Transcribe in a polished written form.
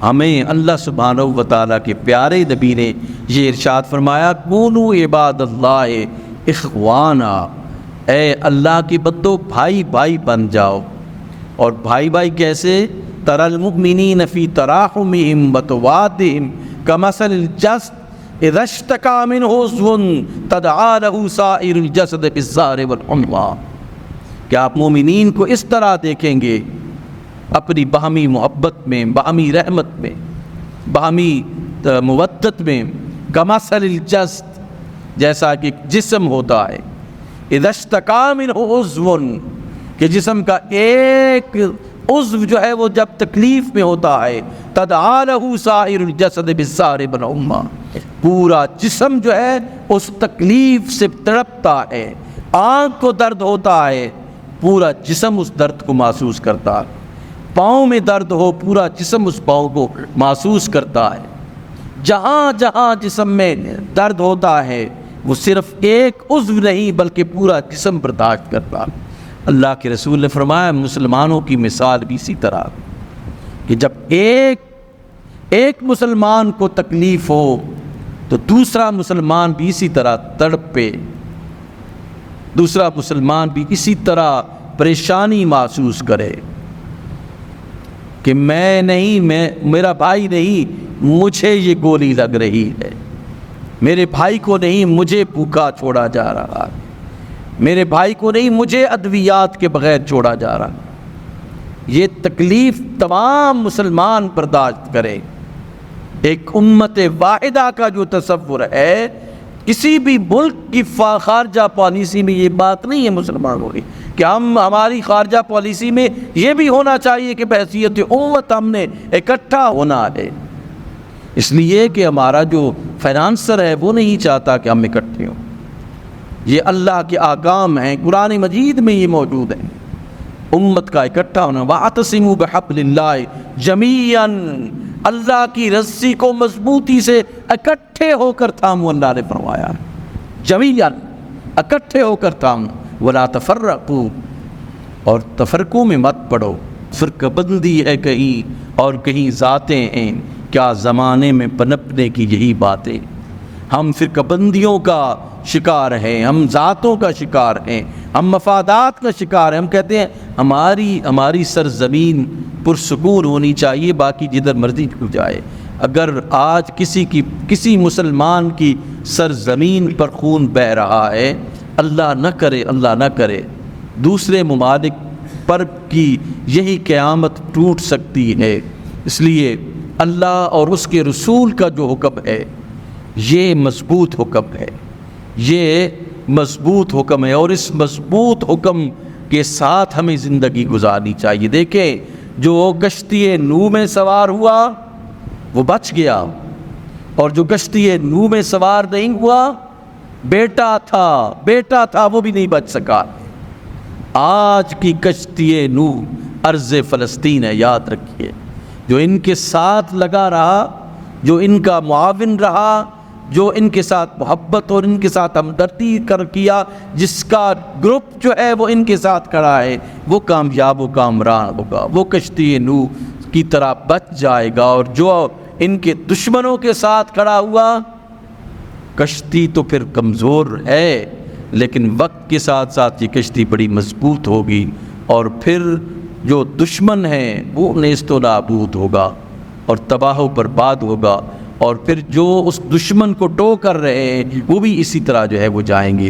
ہمیں اللہ سبحانہ و تعالیٰ کے پیارے نبی نے یہ ارشاد فرمایا کونوا عباد اللہ اخوانا، اے اللہ کی بندو بھائی بھائی بن جاؤ۔ اور بھائی بھائی کیسے؟ تری المؤمنین فی تراحمہم وتوادہم کمثل الجسد اذا اشتکا منہ عضو تداعی لہ سائر الجسد بالسہر والحمى، کہ آپ مومنین کو اس طرح دیکھیں گے اپنی باہمی محبت میں، باہمی رحمت میں، باہمی مودت میں، کمثل الجسد، جیسا کہ جسم ہوتا ہے، اذا اشتکا منہ عضو، کہ جسم کا ایک عضو جو ہے وہ جب تکلیف میں ہوتا ہے، تداعی لہ سائر الجسد بالسہر والحمى، پورا جسم جو ہے اس تکلیف سے تڑپتا ہے۔ آنکھ کو درد ہوتا ہے، پورا جسم اس درد کو محسوس کرتا ہے۔ پاؤں میں درد ہو، پورا جسم اس پاؤں کو محسوس کرتا ہے۔ جہاں جہاں جسم میں درد ہوتا ہے وہ صرف ایک عضو نہیں بلکہ پورا جسم برداشت کرتا ہے۔ اللہ کے رسول نے فرمایا مسلمانوں کی مثال بھی اسی طرح کہ جب ایک مسلمان کو تکلیف ہو تو دوسرا مسلمان بھی اسی طرح تڑپے، دوسرا مسلمان بھی اسی طرح پریشانی محسوس کرے کہ میں نہیں، میرا بھائی نہیں، مجھے یہ گولی لگ رہی ہے، میرے بھائی کو نہیں، مجھے بھوکا چھوڑا جا رہا ہے، میرے بھائی کو نہیں، مجھے ادویات کے بغیر چھوڑا جا رہا ہے۔ یہ تکلیف تمام مسلمان برداشت کریں۔ ایک امت واحدہ کا جو تصور ہے، کسی بھی ملک کی خارجہ پالیسی میں یہ بات نہیں ہے مسلمانوں کی کہ ہماری خارجہ پالیسی میں یہ بھی ہونا چاہیے کہ بحیثیت امت ہم نے اکٹھا ہونا ہے، اس لیے کہ ہمارا جو فائنانسر ہے وہ نہیں چاہتا کہ ہم اکٹھے ہوں۔ یہ اللہ کے احکام ہیں، قرآن مجید میں یہ موجود ہے، امت کا اکٹھا ہونا۔ وَاعْتَصِمُوا بِحَبْلِ اللَّهِ جَمِيعًا، اللہ کی رسی کو مضبوطی سے اکٹھے ہو کر تھامو، اللہ نے فرمایا جمیعاً، اکٹھے ہو کر تھامو، وَلَا تَفَرَّقُوا، اور تفرقوں میں مت پڑو۔ فرقہ بندی ہے کہیں اور کہیں ذاتیں ہیں، کیا زمانے میں پنپنے کی یہی باتیں۔ ہم فرقہ بندیوں کا شکار ہیں، ہم ذاتوں کا شکار ہیں، ہم مفادات کا شکار ہیں۔ ہم کہتے ہیں ہماری سرزمین پرسکون ہونی چاہیے، باقی جدھر مرضی چھو جائے۔ اگر آج کسی مسلمان کی سرزمین پر خون بہہ رہا ہے، اللہ نہ کرے دوسرے ممالک پر کی یہی قیامت ٹوٹ سکتی ہے۔ اس لیے اللہ اور اس کے رسول کا جو حکم ہے یہ مضبوط حکم ہے، یہ مضبوط حکم ہے، اور اس مضبوط حکم کے ساتھ ہمیں زندگی گزارنی چاہیے۔ دیکھیں جو کشتی نوح میں سوار ہوا وہ بچ گیا، اور جو کشتی نوح میں سوار نہیں ہوا، بیٹا تھا وہ بھی نہیں بچ سکا۔ آج کی کشتی نوح ارض فلسطین ہے، یاد رکھیے۔ جو ان کے ساتھ لگا رہا، جو ان کا معاون رہا، جو ان کے ساتھ محبت اور ان کے ساتھ ہمدردی کیا، جس کا گروپ جو ہے وہ ان کے ساتھ کھڑا ہے، وہ کامیاب و کامران ہوگا، وہ کشتی نوح کی طرح بچ جائے گا۔ اور جو ان کے دشمنوں کے ساتھ کھڑا ہوا، کشتی تو پھر کمزور ہے لیکن وقت کے ساتھ ساتھ یہ کشتی بڑی مضبوط ہوگی، اور پھر جو دشمن ہے وہ نیست و نابود ہوگا اور تباہ و برباد ہوگا، اور پھر جو اس دشمن کو ٹو کر رہے ہیں وہ بھی اسی طرح جو ہے وہ جائیں گے۔